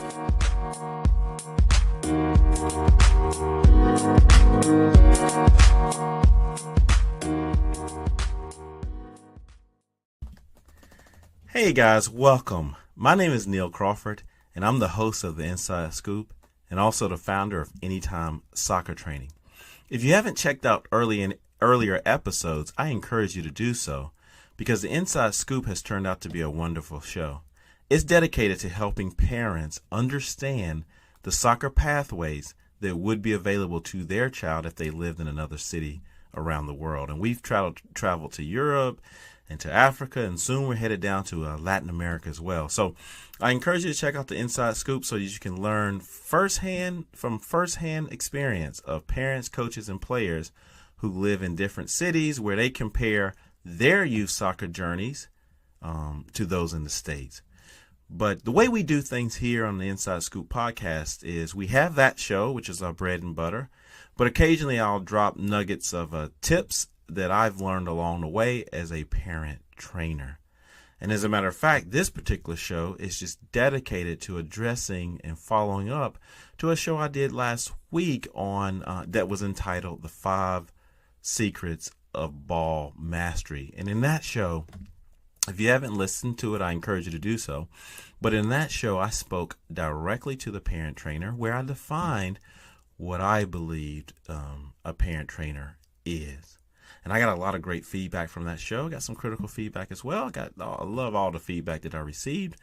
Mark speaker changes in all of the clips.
Speaker 1: Hey guys, welcome. My name is Neil Crawford, and I'm the host of the Inside Scoop and also the founder of Anytime Soccer Training. If you haven't checked out earlier episodes, I encourage you to do so because the Inside Scoop has turned out to be a wonderful show. It's dedicated to helping parents understand the soccer pathways that would be available to their child if they lived in another city around the world. And we've traveled to Europe and to Africa, and soon we're headed down to Latin America as well. So I encourage you to check out the Inside Scoop so that you can learn firsthand experience of parents, coaches, and players who live in different cities where they compare their youth soccer journeys to those in the States. But the way we do things here on the Inside Scoop podcast is we have that show, which is our bread and butter, but occasionally I'll drop nuggets of tips that I've learned along the way as a parent trainer. And as a matter of fact, this particular show is just dedicated to addressing and following up to a show I did last week on that was entitled The 5 Secrets of Ball Mastery. And in that show, if you haven't listened to it, I encourage you to do so. But in that show, I spoke directly to the parent trainer where I defined what I believed a parent trainer is. And I got a lot of great feedback from that show. I got some critical feedback as well. I love all the feedback that I received.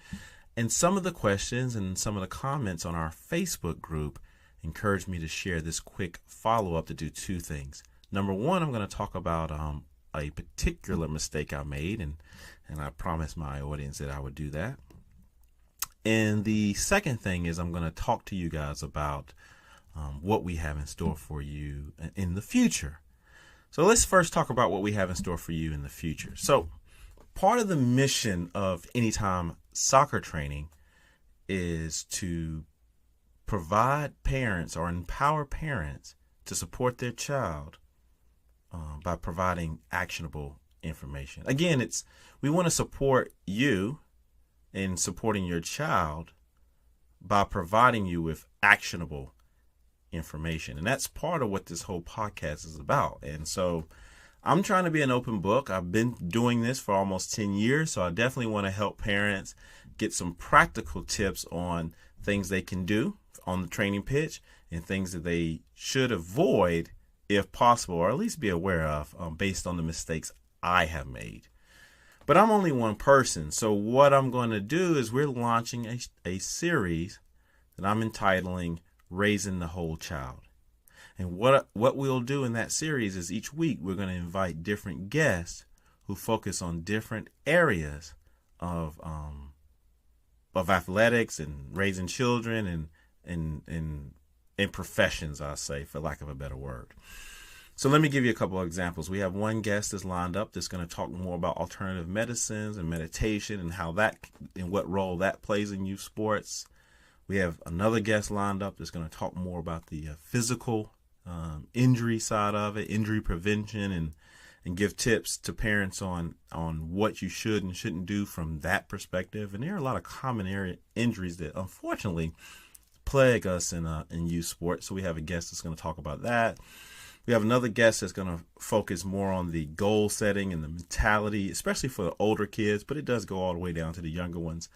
Speaker 1: And some of the questions and some of the comments on our Facebook group encouraged me to share this quick follow-up to do two things. Number one, I'm going to talk about a particular mistake I made, and I promised my audience that I would do that. And the second thing is I'm going to talk to you guys about what we have in store for you in the future. So let's first talk about what we have in store for you in the future. So part of the mission of Anytime Soccer Training is to provide parents or empower parents to support their child by providing actionable information. Again, we want to support you in supporting your child by providing you with actionable information. And that's part of what this whole podcast is about. And so I'm trying to be an open book. I've been doing this for almost 10 years. So I definitely want to help parents get some practical tips on things they can do on the training pitch and things that they should avoid if possible, or at least be aware of based on the mistakes I have made. But I'm only one person. So what I'm going to do is we're launching a series that I'm entitling Raising the Whole Child. And what we'll do in that series is each week we're going to invite different guests who focus on different areas of athletics and raising children and professions, I say, for lack of a better word. So let me give you a couple of examples. We have one guest that's lined up that's going to talk more about alternative medicines and meditation and how that and what role that plays in youth sports. We have another guest lined up that's going to talk more about the physical injury side of it, injury prevention, and give tips to parents on what you should and shouldn't do from that perspective. And there are a lot of common injuries that unfortunately plague us in youth sports. So we have a guest that's going to talk about that. We have another guest that's going to focus more on the goal setting and the mentality, especially for the older kids, but it does go all the way down to the younger ones.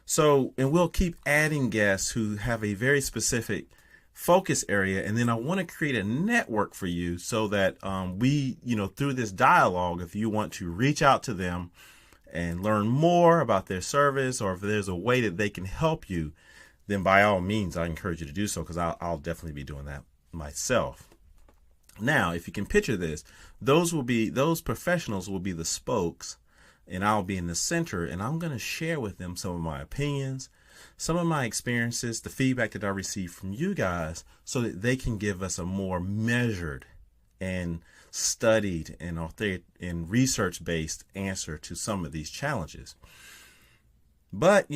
Speaker 1: So, and we'll keep adding guests who have a very specific focus area. And then I want to create a network for you so that we, through this dialogue, if you want to reach out to them and learn more about their service, or if there's a way that they can help you, then by all means, I encourage you to do so, because I'll definitely be doing that myself. Now, if you can picture this, those professionals will be the spokes, and I'll be in the center, and I'm going to share with them some of my opinions, some of my experiences, the feedback that I received from you guys, so that they can give us a more measured and studied and research-based answer to some of these challenges. But,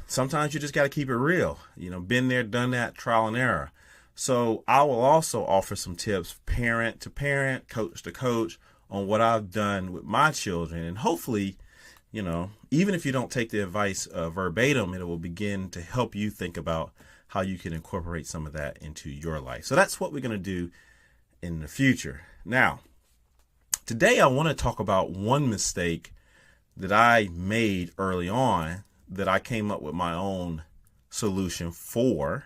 Speaker 1: sometimes you just got to keep it real. Been there, done that, trial and error. So I will also offer some tips, parent to parent, coach to coach, on what I've done with my children. And hopefully even if you don't take the advice verbatim, it will begin to help you think about how you can incorporate some of that into your life. So that's what we're going to do in the future. Now, today I want to talk about one mistake that I made early on that I came up with my own solution for,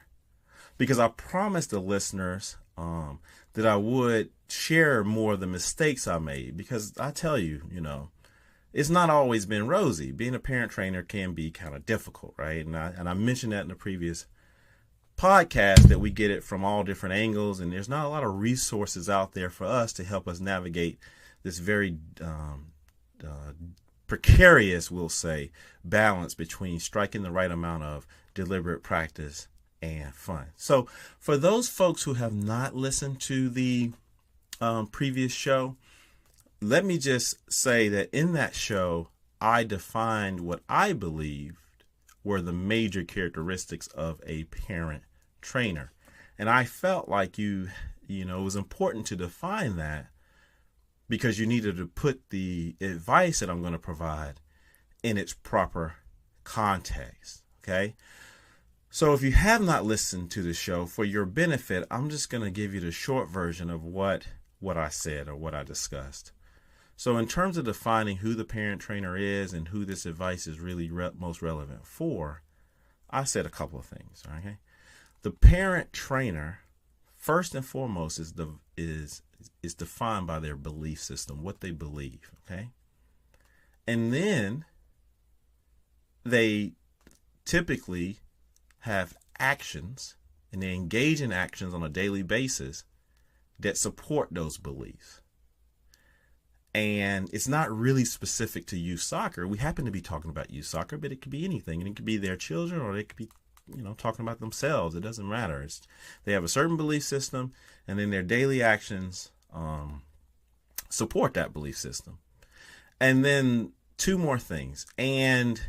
Speaker 1: because I promised the listeners that I would share more of the mistakes I made, because I tell you, it's not always been rosy. Being a parent trainer can be kind of difficult, right? And I mentioned that in the previous podcast, that we get it from all different angles, and there's not a lot of resources out there for us to help us navigate this very precarious, we'll say, balance between striking the right amount of deliberate practice and fun. So for those folks who have not listened to the previous show, let me just say that in that show, I defined what I believed were the major characteristics of a parent trainer. And I felt like it was important to define that, because you needed to put the advice that I'm going to provide in its proper context. Okay. So if you have not listened to the show, for your benefit, I'm just going to give you the short version of what I said or what I discussed. So in terms of defining who the parent trainer is and who this advice is really most relevant for, I said a couple of things. Okay. The parent trainer, first and foremost, is defined by their belief system, what they believe. Okay. And then they typically have actions, and they engage in actions on a daily basis that support those beliefs. And it's not really specific to youth soccer. We happen to be talking about youth soccer, but it could be anything. And it could be their children, or they could be, talking about themselves. It doesn't matter. They have a certain belief system, and then their daily actions support that belief system. And then two more things. And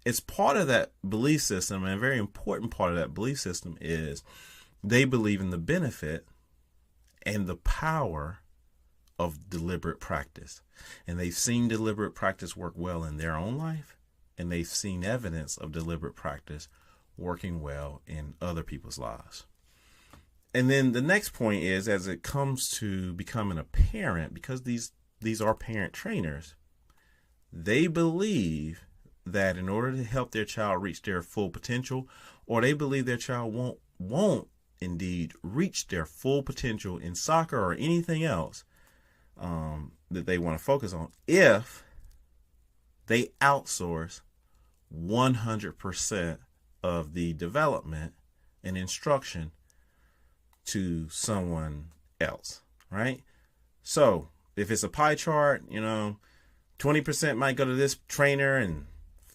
Speaker 1: it's part of that belief system, and a very important part of that belief system is they believe in the benefit and the power of deliberate practice. And they've seen deliberate practice work well in their own life, and they've seen evidence of deliberate practice working well in other people's lives. And then the next point is, as it comes to becoming a parent, because these are parent trainers, they believe that in order to help their child reach their full potential, or they believe their child won't indeed reach their full potential in soccer or anything else that they want to focus on, if they outsource 100% of the development and instruction to someone else, right? So if it's a pie chart, 20% might go to this trainer and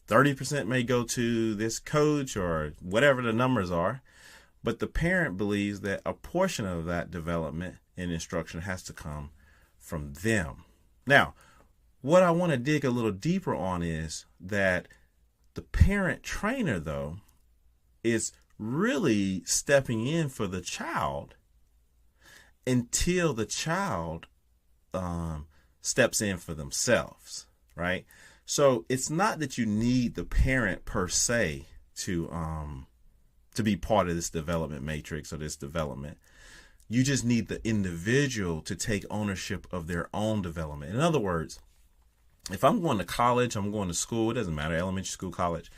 Speaker 1: 30% may go to this coach, or whatever the numbers are. But the parent believes that a portion of that development and instruction has to come from them. Now, what I want to dig a little deeper on is that the parent trainer, though, is really stepping in for the child until the child steps in for themselves, right? So it's not that you need the parent per se to be part of this development matrix or this development. You just need the individual to take ownership of their own development. In other words, if I'm going to college, I'm going to school, it doesn't matter, elementary school, college.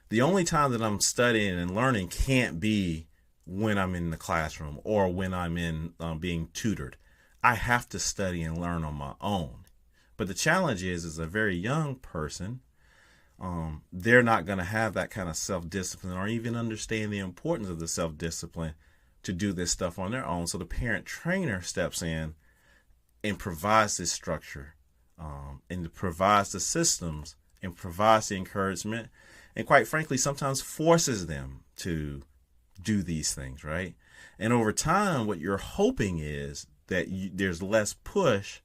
Speaker 1: The only time that I'm studying and learning can't be when I'm in the classroom or when I'm in being tutored. I have to study and learn on my own. But the challenge is, as a very young person, they're not going to have that kind of self-discipline or even understand the importance of the self-discipline to do this stuff on their own. So the parent trainer steps in and provides this structure, and provides the systems, and provides the encouragement, and quite frankly, sometimes forces them to do these things, right? And over time, what you're hoping is that there's less push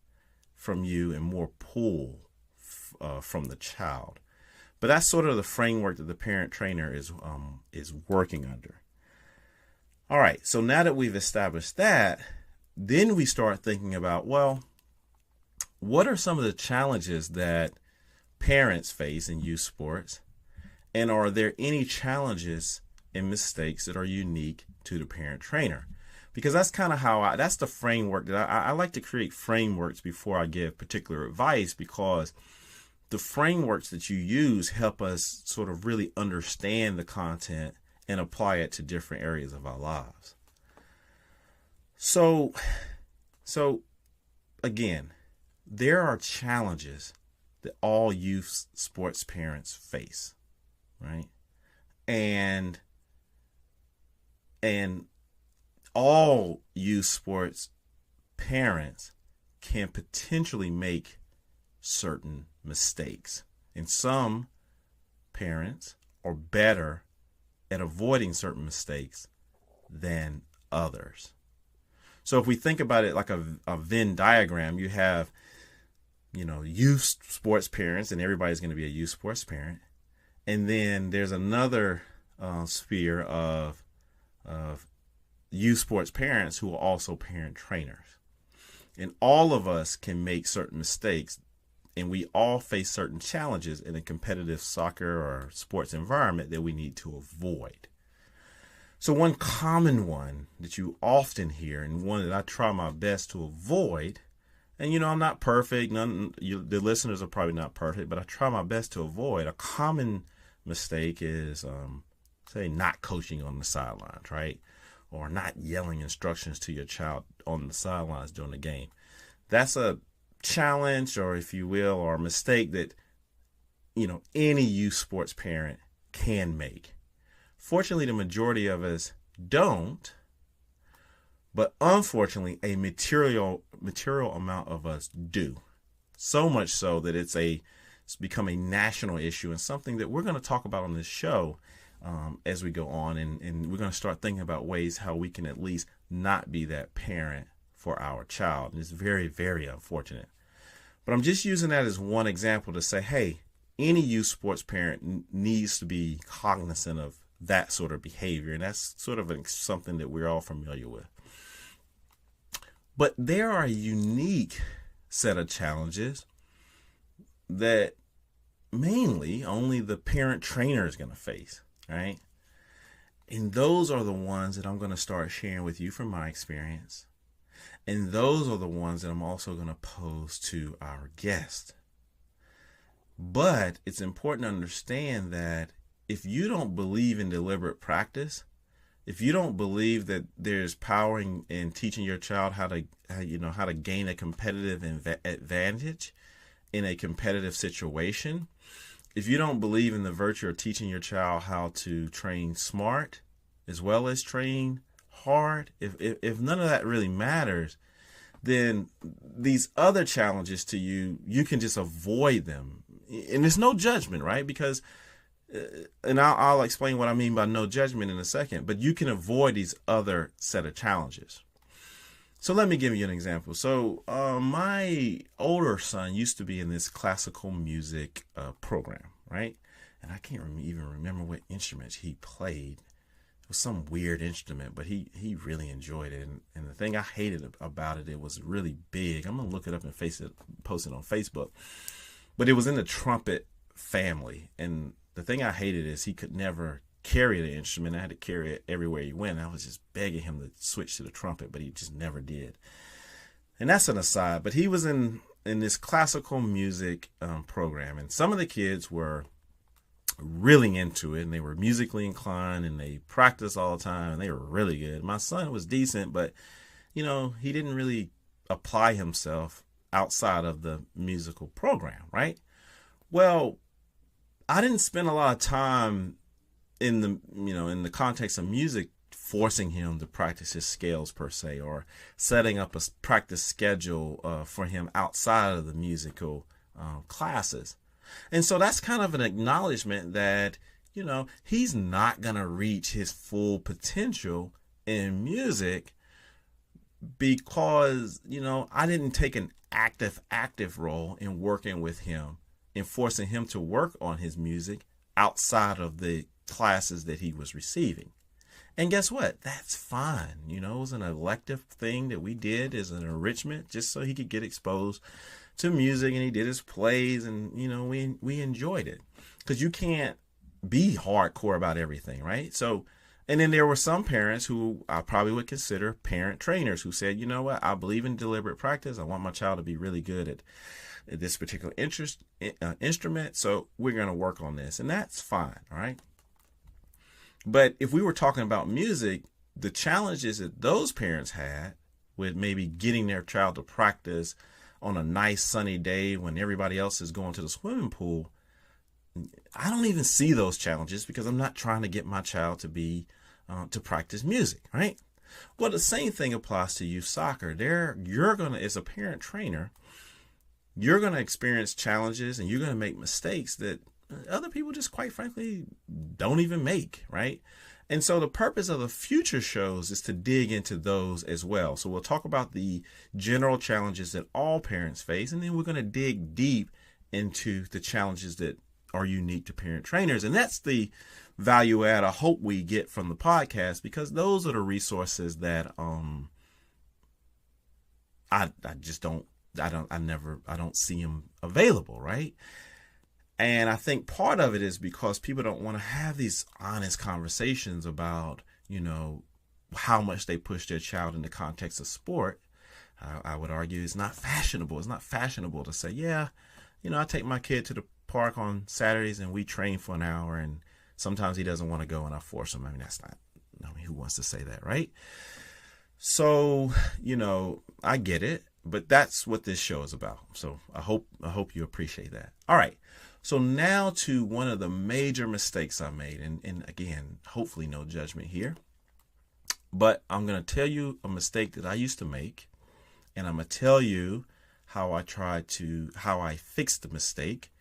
Speaker 1: from you and more pull from the child. But that's sort of the framework that the parent trainer is working under. All right, so now that we've established that, then we start thinking about, well, what are some of the challenges that parents face in youth sports? And are there any challenges and mistakes that are unique to the parent trainer? Because that's kind of that's the framework that I like to create frameworks before I give particular advice, because the frameworks that you use help us sort of really understand the content and apply it to different areas of our lives. So again, there are challenges that all youth sports parents face, right? And all youth sports parents can potentially make certain mistakes. And some parents are better at avoiding certain mistakes than others. So if we think about it like a Venn diagram, you have, youth sports parents, and everybody's going to be a youth sports parent. And then there's another sphere of youth sports parents who are also parent trainers. And all of us can make certain mistakes, and we all face certain challenges in a competitive soccer or sports environment that we need to avoid. So one common one that you often hear, and one that I try my best to avoid, and I'm not perfect, the listeners are probably not perfect, but I try my best to avoid. A common mistake is, say, not coaching on the sidelines, right? Or not yelling instructions to your child on the sidelines during the game. That's a challenge, or if you will, or a mistake that, any youth sports parent can make. Fortunately, the majority of us don't, but unfortunately, a material amount of us do. So much so that it's become a national issue, and something that we're going to talk about on this show as we go on, and we're going to start thinking about ways how we can at least not be that parent for our child. And it's very, very unfortunate. But I'm just using that as one example to say, hey, any youth sports parent needs to be cognizant of that sort of behavior. And that's sort of something that we're all familiar with. But there are a unique set of challenges that mainly only the parent trainer is going to face, right? And those are the ones that I'm going to start sharing with you from my experience. And those are the ones that I'm also going to pose to our guest. But it's important to understand that if you don't believe in deliberate practice, if you don't believe that there's power in teaching your child how to gain a competitive advantage in a competitive situation, if you don't believe in the virtue of teaching your child how to train smart as well as train hard, if none of that really matters, then these other challenges to you can just avoid them. And there's no judgment, right? Because, and I'll explain what I mean by no judgment in a second, but you can avoid these other set of challenges. So let me give you an example. So my older son used to be in this classical music program, right? And I can't even remember what instruments he played. It was some weird instrument, but he really enjoyed it. And the thing I hated about it, it was really big. I'm going to look it up and post it on Facebook. But it was in the trumpet family. And the thing I hated is he could never carry the instrument. I had to carry it everywhere he went. I was just begging him to switch to the trumpet, but he just never did. And that's an aside. But he was in this classical music program. And some of the kids were really into it, and they were musically inclined, and they practiced all the time, and they were really good. My son was decent, but he didn't really apply himself outside of the musical program, right? Well, I didn't spend a lot of time in the context of music forcing him to practice his scales per se, or setting up a practice schedule for him outside of the musical classes. And so that's kind of an acknowledgement that, he's not going to reach his full potential in music because, I didn't take an active role in working with him and forcing him to work on his music outside of the classes that he was receiving. And guess what? That's fine. You know, it was an elective thing that we did as an enrichment just so he could get exposed to music, and he did his plays, and, you know, we enjoyed it. Because you can't be hardcore about everything, right? So, and then there were some parents who I probably would consider parent trainers who said, you know what, I believe in deliberate practice. I want my child to be really good at this particular instrument. So we're going to work on this. And that's fine. All right. But if we were talking about music, the challenges that those parents had with maybe getting their child to practice on a nice sunny day when everybody else is going to the swimming pool, I don't even see those challenges because I'm not trying to get my child to be to practice music, right? Well, the same thing applies to youth soccer. You're gonna, as a parent trainer, you're gonna experience challenges and you're gonna make mistakes that other people just, quite frankly, don't even make, right? And so the purpose of the future shows is to dig into those as well. So we'll talk about the general challenges that all parents face, and then we're going to dig deep into the challenges that are unique to parent trainers. And that's the value add I hope we get from the podcast, because those are the resources that I don't see them available, right? And I think part of it is because people don't want to have these honest conversations about, you know, how much they push their child in the context of sport. I would argue it's not fashionable. It's not fashionable to say, yeah, you know, I take my kid to the park on Saturdays and we train for an hour, and sometimes he doesn't want to go and I force him. I mean, who wants to say that, right? So, you know, I get it, but that's what this show is about. So I hope you appreciate that. All right. So now to one of the major mistakes I made, and again, hopefully no judgment here, but I'm going to tell you a mistake that I used to make, and I'm going to tell you how I fixed the mistake.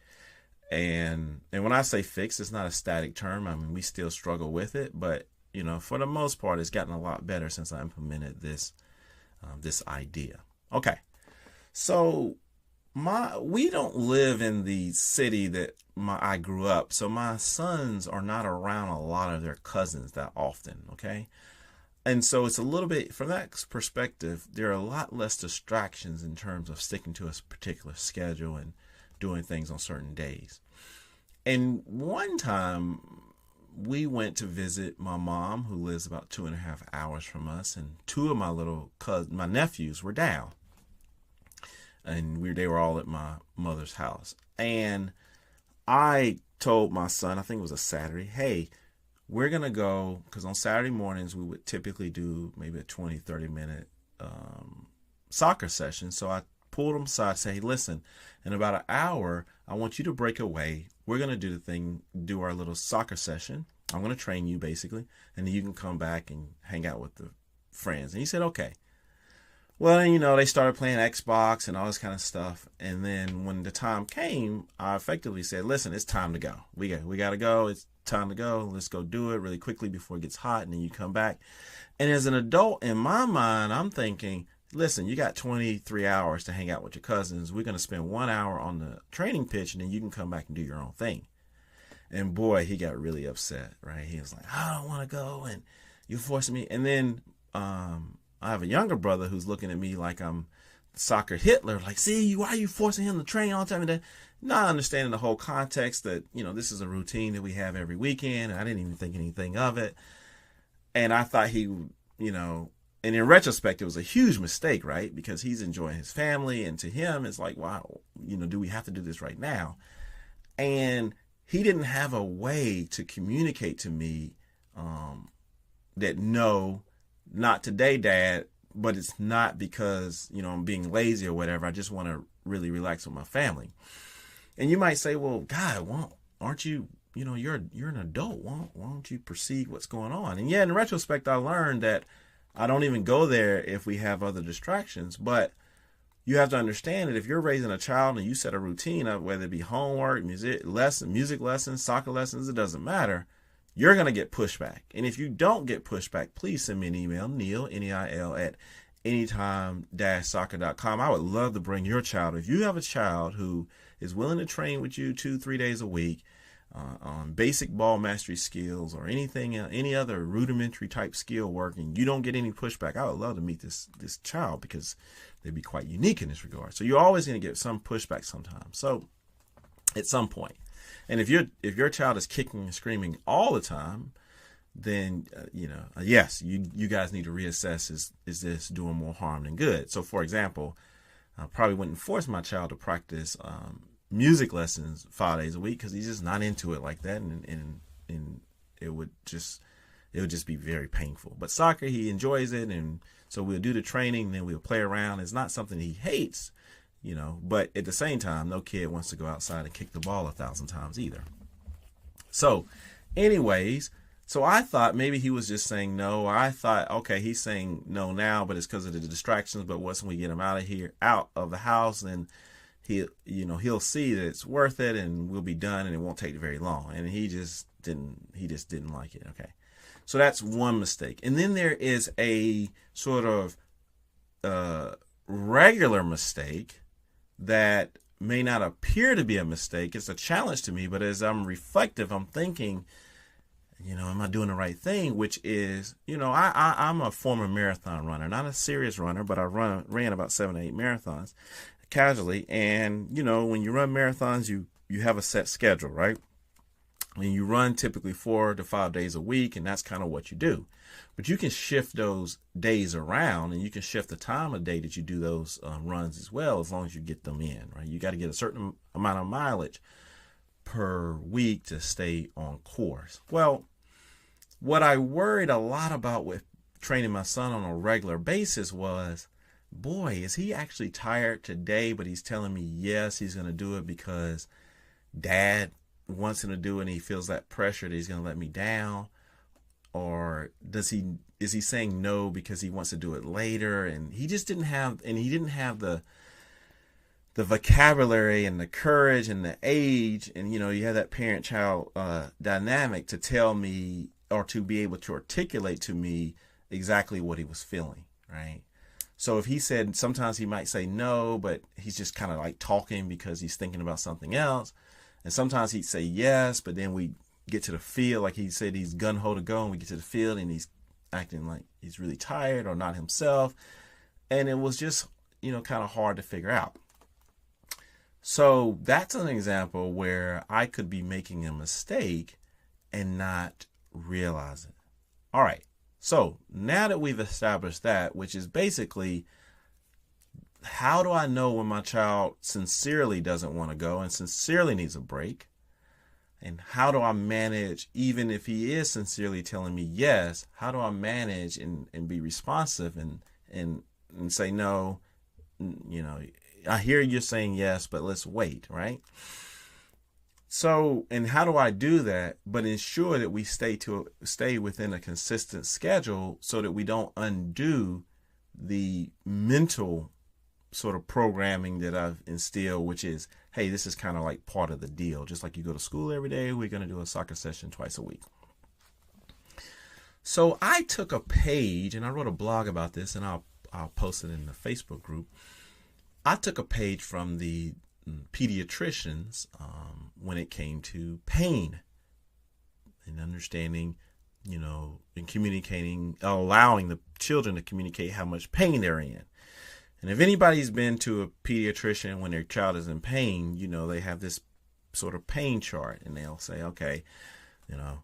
Speaker 1: And when I say fix, it's not a static term. I mean, we still struggle with it, but, you know, for the most part, it's gotten a lot better since I implemented this idea. Okay. So we don't live in the city that I grew up. So my sons are not around a lot of their cousins that often. Okay. And so it's a little bit, from that perspective, there are a lot less distractions in terms of sticking to a particular schedule and doing things on certain days. And one time we went to visit my mom, who lives about 2.5 hours from us, and two of my nephews were down. And they were all at my mother's house. And I told my son, I think it was a Saturday, hey, we're going to go, because on Saturday mornings we would typically do maybe a 20, 30-minute soccer session. So I pulled him aside and said, hey, listen, in about an hour, I want you to break away. We're going to do our little soccer session. I'm going to train you, basically, and then you can come back and hang out with the friends. And he said, okay. Well, you know, they started playing Xbox and all this kind of stuff. And then when the time came, I effectively said, listen, it's time to go. We got to go. It's time to go. Let's go do it really quickly before it gets hot. And then you come back. And as an adult, in my mind, I'm thinking, listen, you got 23 hours to hang out with your cousins. We're going to spend 1 hour on the training pitch, and then you can come back and do your own thing. And boy, he got really upset, right? He was like, I don't want to go, and you're forcing me. And then I have a younger brother who's looking at me like I'm soccer Hitler, like, see, why are you forcing him to train all the time? And not understanding the whole context that, you know, this is a routine that we have every weekend, and I didn't even think anything of it. And I thought he, you know, and in retrospect, it was a huge mistake, right? Because he's enjoying his family, and to him, it's like, wow, you know, do we have to do this right now? And he didn't have a way to communicate to me that no, not today, Dad, but it's not because, you know, I'm being lazy or whatever. I just want to really relax with my family. And you might say, well, God, aren't you, you know, you're an adult. Why don't you perceive what's going on? And yeah, in retrospect, I learned that I don't even go there if we have other distractions. But you have to understand that if you're raising a child and you set a routine up, whether it be homework, music lessons, soccer lessons, it doesn't matter, you're going to get pushback. And if you don't get pushback, please send me an email, Neil, Neil, at anytime-soccer.com. I would love to bring your child. If you have a child who is willing to train with you 2-3 days a week, on basic ball mastery skills or anything, any other rudimentary type skill work, and you don't get any pushback, I would love to meet this child because they'd be quite unique in this regard. So you're always going to get some pushback sometimes. So at some point, and if your child is kicking and screaming all the time, then yes, you guys need to reassess: is this doing more harm than good? So, for example, I probably wouldn't force my child to practice music lessons 5 days a week because he's just not into it like that, and it would just be very painful. But soccer, he enjoys it, and so we'll do the training, then we'll play around. It's not something he hates, but at the same time, no kid wants to go outside and kick the ball 1,000 times either. So, anyways. So I thought maybe he was just saying no. I thought, okay, he's saying no now, but it's because of the distractions. But once we get him out of the house, then he'll see that it's worth it, and we'll be done, and it won't take very long. And he just didn't like it. Okay, so that's one mistake. And then there is a sort of regular mistake that may not appear to be a mistake. It's a challenge to me, but as I'm reflective, I'm thinking, am I doing the right thing? Which is, I'm a former marathon runner, not a serious runner, but I ran about 7 to 8 marathons casually. And, when you run marathons, you have a set schedule, right? And you run typically 4 to 5 days a week, and that's kind of what you do. But you can shift those days around, and you can shift the time of day that you do those runs as well, as long as you get them in, right? You got to get a certain amount of mileage per week to stay on course. Well, what I worried a lot about with training my son on a regular basis was, boy, is he actually tired today, but he's telling me yes, he's going to do it because dad wants him to do it and he feels that pressure that he's going to let me down? Or is he saying no because he wants to do it later? And he didn't have the vocabulary and the courage and the age, and you have that parent-child dynamic to tell me, or to be able to articulate to me exactly what he was feeling, right? So if he said, sometimes he might say no, but he's just kind of like talking because he's thinking about something else. And sometimes he'd say yes, but then we get to the field, like he said, he's gung-ho to go, and we get to the field and he's acting like he's really tired or not himself. And it was just, kind of hard to figure out. So that's an example where I could be making a mistake and not realize it. All right. So now that we've established that, which is basically, how do I know when my child sincerely doesn't want to go and sincerely needs a break? And how do I manage, even if he is sincerely telling me yes, how do I manage and be responsive and say, no, I hear you saying yes, but let's wait, right? So, and how do I do that, but ensure that we stay within a consistent schedule so that we don't undo the mental sort of programming that I've instilled, which is, hey, this is kind of like part of the deal. Just like you go to school every day, we're going to do a soccer session twice a week. So I took a page, and I wrote a blog about this, and I'll post it in the Facebook group. I took a page from the pediatricians when it came to pain and understanding, and communicating, allowing the children to communicate how much pain they're in. And if anybody's been to a pediatrician when their child is in pain, they have this sort of pain chart, and they'll say, okay,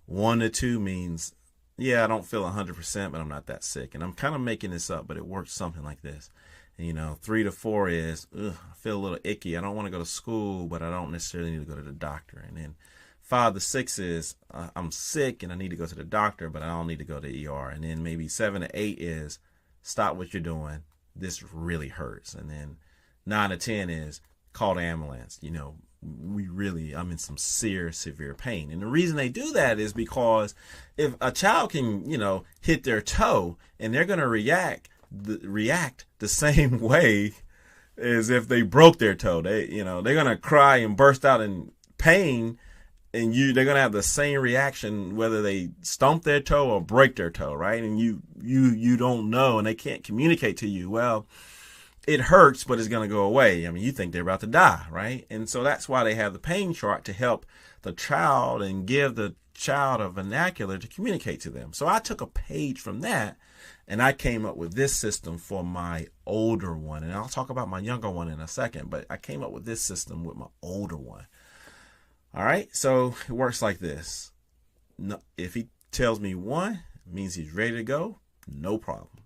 Speaker 1: 1 to 2 means, yeah, I don't feel 100%, but I'm not that sick. And I'm kind of making this up, but it works something like this. And, 3 to 4 is, I feel a little icky. I don't want to go to school, but I don't necessarily need to go to the doctor. And then 5 to 6 is, I'm sick and I need to go to the doctor, but I don't need to go to the ER. And then maybe 7 to 8 is, stop what you're doing. This really hurts. And then 9 to 10 is, call the ambulance. I'm in some severe pain. And the reason they do that is because if a child can, hit their toe and they're going to react the same way as if they broke their toe, they're going to cry and burst out in pain, and they're going to have the same reaction whether they stomp their toe or break their toe, right? And you don't know, and they can't communicate to you, well, it hurts, but it's going to go away. I mean, you think they're about to die, right? And so that's why they have the pain chart, to help the child and give the child a vernacular to communicate to them. So I took a page from that and I came up with this system for my older one. And I'll talk about my younger one in a second, but I came up with this system with my older one. All right. So it works like this. No, if he tells me 1, it means he's ready to go. No problem.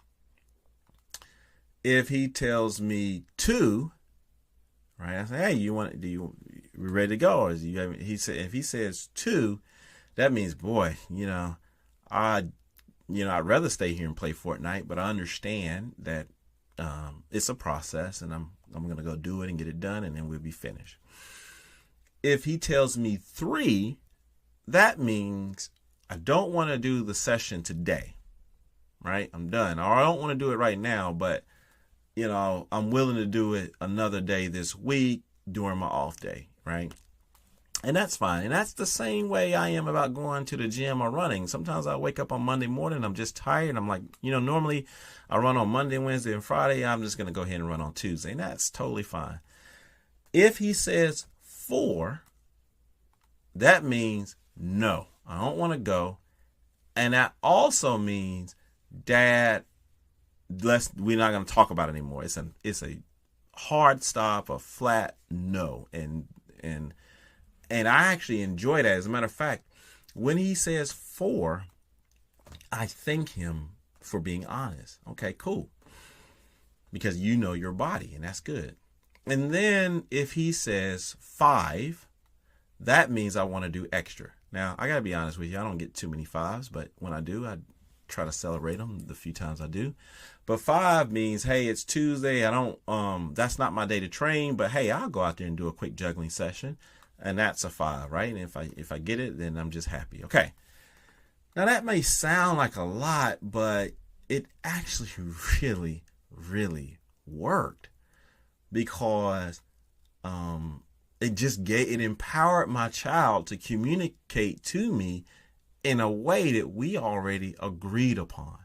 Speaker 1: If he tells me 2, right, I say, hey, we ready to go? Or if he says 2, that means, boy, I'd rather stay here and play Fortnite, but I understand that it's a process, and I'm going to go do it and get it done, and then we'll be finished. If he tells me 3, that means I don't want to do the session today, right? I'm done. Or I don't want to do it right now, but, I'm willing to do it another day this week during my off day, right? And that's fine. And that's the same way I am about going to the gym or running. Sometimes I wake up on Monday morning, I'm just tired. I'm like, normally I run on Monday, Wednesday, and Friday. I'm just going to go ahead and run on Tuesday. And that's totally fine. If he says 4, that means no, I don't want to go. And that also means, Dad, we're not going to talk about it anymore. It's a hard stop, a flat no. And I actually enjoy that. As a matter of fact, when he says 4, I thank him for being honest. Okay, cool. Because you know your body, and that's good. And then if he says 5, that means I want to do extra. Now, I got to be honest with you. I don't get too many 5s, but when I do, I try to celebrate them the few times I do. But 5 means, hey, it's Tuesday. That's not my day to train, but hey, I'll go out there and do a quick juggling session. And that's a 5, right? And if I get it, then I'm just happy. Okay. Now that may sound like a lot, but it actually really, really worked, because it empowered my child to communicate to me in a way that we already agreed upon.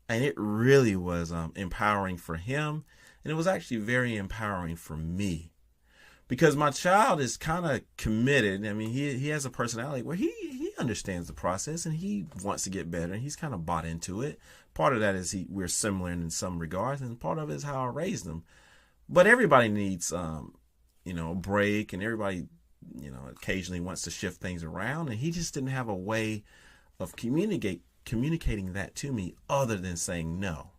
Speaker 1: And it really was empowering for him. And it was actually very empowering for me. Because my child is kind of committed. I mean, he has a personality where he understands the process and he wants to get better, and he's kind of bought into it. Part of that is we're similar in some regards, and part of it is how I raised him. But everybody needs, a break, and everybody, occasionally wants to shift things around. And he just didn't have a way of communicating that to me other than saying no.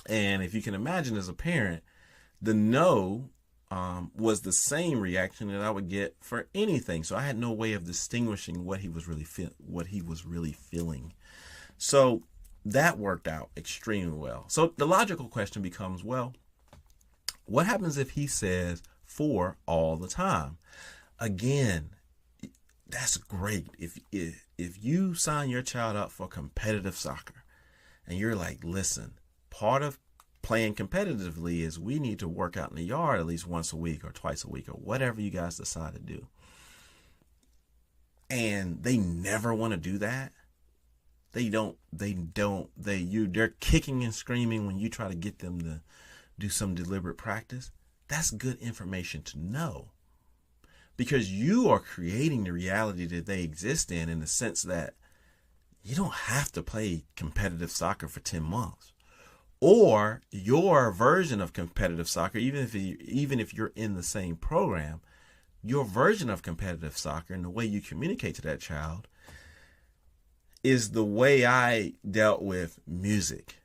Speaker 1: And if you can imagine, as a parent, the no was the same reaction that I would get for anything. So I had no way of distinguishing what he was really feeling. So that worked out extremely well. So the logical question becomes, well, what happens if he says 4 all the time? Again, that's great. If you sign your child up for competitive soccer and you're like, listen, part of playing competitively is we need to work out in the yard at least once a week or twice a week or whatever you guys decide to do. And they never want to do that. They're kicking and screaming when you try to get them to do some deliberate practice. That's good information to know, because you are creating the reality that they exist in the sense that you don't have to play competitive soccer for 10 months. Or your version of competitive soccer, even if you're in the same program, your version of competitive soccer and the way you communicate to that child is the way I dealt with music,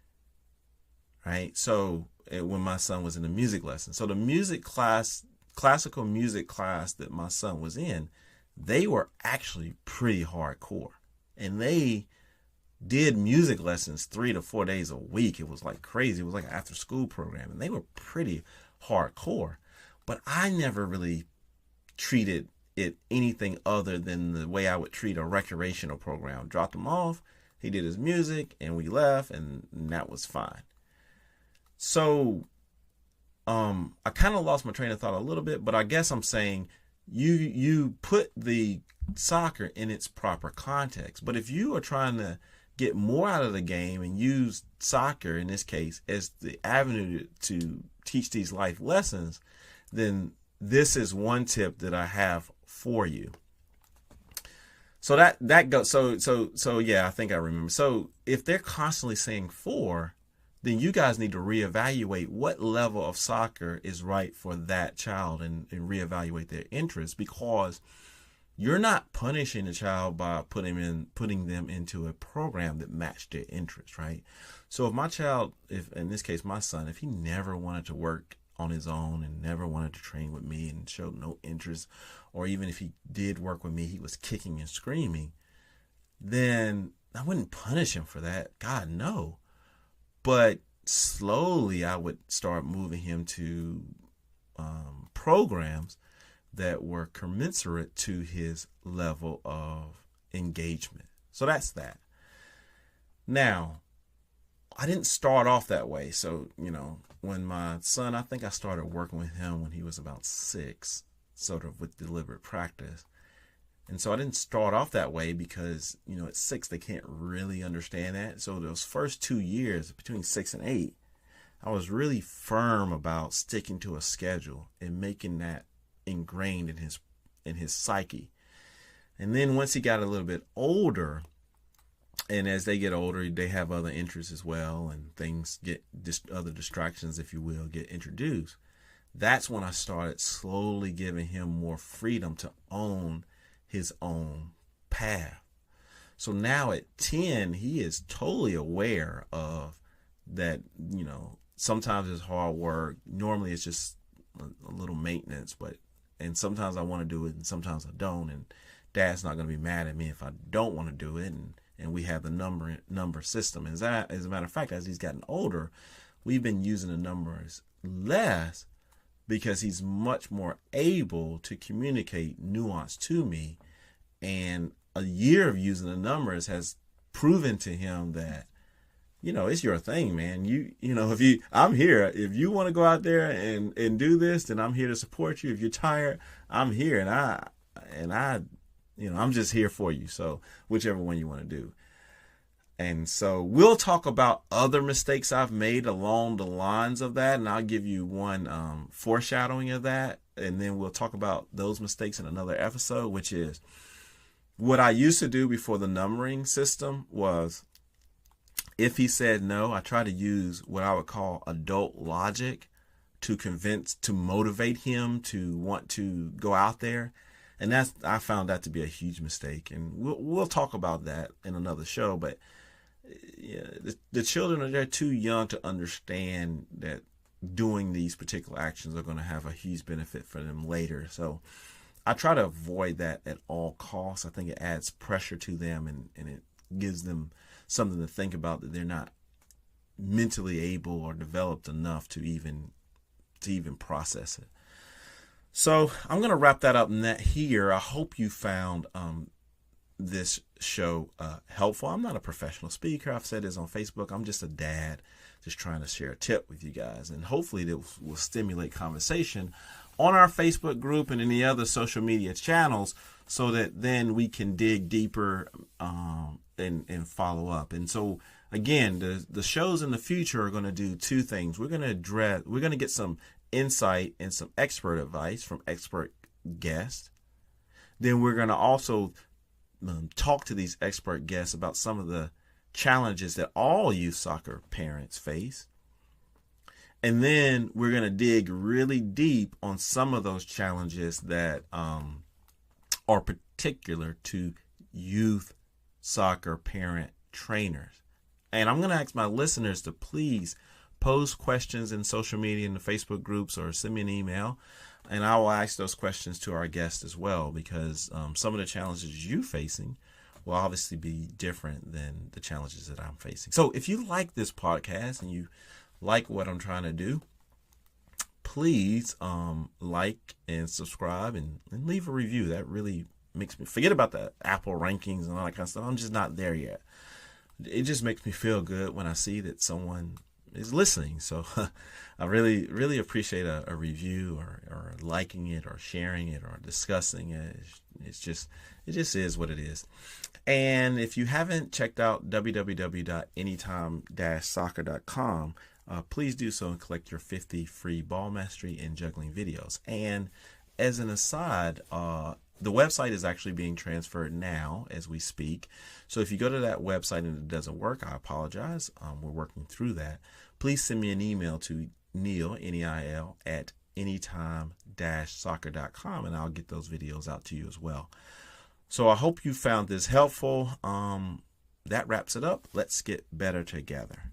Speaker 1: right? So when my son was in the music lesson, so the music class, classical music class that my son was in, they were actually pretty hardcore, and they did music lessons 3 to 4 days a week. It was like crazy. It was like an after school program, and they were pretty hardcore. But I never really treated it anything other than the way I would treat a recreational program. Dropped him off, he did his music, and we left, and that was fine. So I kind of lost my train of thought a little bit, but I guess I'm saying you put the soccer in its proper context. But if you are trying to get more out of the game and use soccer, in this case, as the avenue to teach these life lessons, then this is one tip that I have for you. So that goes. So yeah, I think I remember. So if they're constantly saying 4, then you guys need to reevaluate what level of soccer is right for that child, and reevaluate their interests, because you're not punishing the child by putting them into a program that matched their interests, right? So if my child, if in this case my son, if he never wanted to work on his own and never wanted to train with me and showed no interest, or even if he did work with me, he was kicking and screaming, then I wouldn't punish him for that. God, no. But slowly I would start moving him to programs that were commensurate to his level of engagement. So that's that. Now, I didn't start off that way. So, when my son, I think I started working with him when he was about 6, sort of with deliberate practice. And so I didn't start off that way because, at 6, they can't really understand that. So those first 2 years, between 6 and 8, I was really firm about sticking to a schedule and making that ingrained in his psyche. And then once he got a little bit older, and as they get older, they have other interests as well, and things get other distractions, if you will, get introduced. That's when I started slowly giving him more freedom to own his own path. So now at 10, he is totally aware of that, sometimes it's hard work. Normally it's just a little maintenance, and sometimes I want to do it and sometimes I don't. And Dad's not going to be mad at me if I don't want to do it. And we have the number system. As a matter of fact, as he's gotten older, we've been using the numbers less because he's much more able to communicate nuance to me. And a year of using the numbers has proven to him that, it's your thing, man. I'm here. If you want to go out there and do this, then I'm here to support you. If you're tired, I'm here, and I'm just here for you. So whichever one you want to do. And so we'll talk about other mistakes I've made along the lines of that. And I'll give you one foreshadowing of that. And then we'll talk about those mistakes in another episode, which is what I used to do before the numbering system was, if he said no, I try to use what I would call adult logic to motivate him to want to go out there. And I found that to be a huge mistake. And we'll talk about that in another show. But the children they're too young to understand that doing these particular actions are going to have a huge benefit for them later. So I try to avoid that at all costs. I think it adds pressure to them, and it gives them something to think about, that they're not mentally able or developed enough to even process it. So I'm going to wrap that up here. I hope you found this show helpful. I'm not a professional speaker. I've said this on Facebook. I'm just a dad just trying to share a tip with you guys. And hopefully it will stimulate conversation on our Facebook group and any other social media channels, so that then we can dig deeper and follow up. And so again, the shows in the future are going to do two things. We're going to get some insight and some expert advice from expert guests. Then we're going to also talk to these expert guests about some of the challenges that all youth soccer parents face. And then we're going to dig really deep on some of those challenges that are particular to youth soccer parent trainers. And I'm going to ask my listeners to please post questions in social media, in the Facebook groups, or send me an email. And I will ask those questions to our guests as well, because some of the challenges you're facing will obviously be different than the challenges that I'm facing. So if you like this podcast and you like what I'm trying to do, please like and subscribe and leave a review. That really makes me forget about the Apple rankings and all that kind of stuff. I'm just not there yet. It just makes me feel good when I see that someone is listening. So I really, really appreciate a review or liking it or sharing it or discussing it. It just is what it is. And if you haven't checked out www.anytime-soccer.com, please do so and collect your 50 free ball mastery and juggling videos. And as an aside, The website is actually being transferred now as we speak. So if you go to that website and it doesn't work, I apologize. We're working through that. Please send me an email to Neil, Neil, at anytime-soccer.com, and I'll get those videos out to you as well. So I hope you found this helpful. That wraps it up. Let's get better together.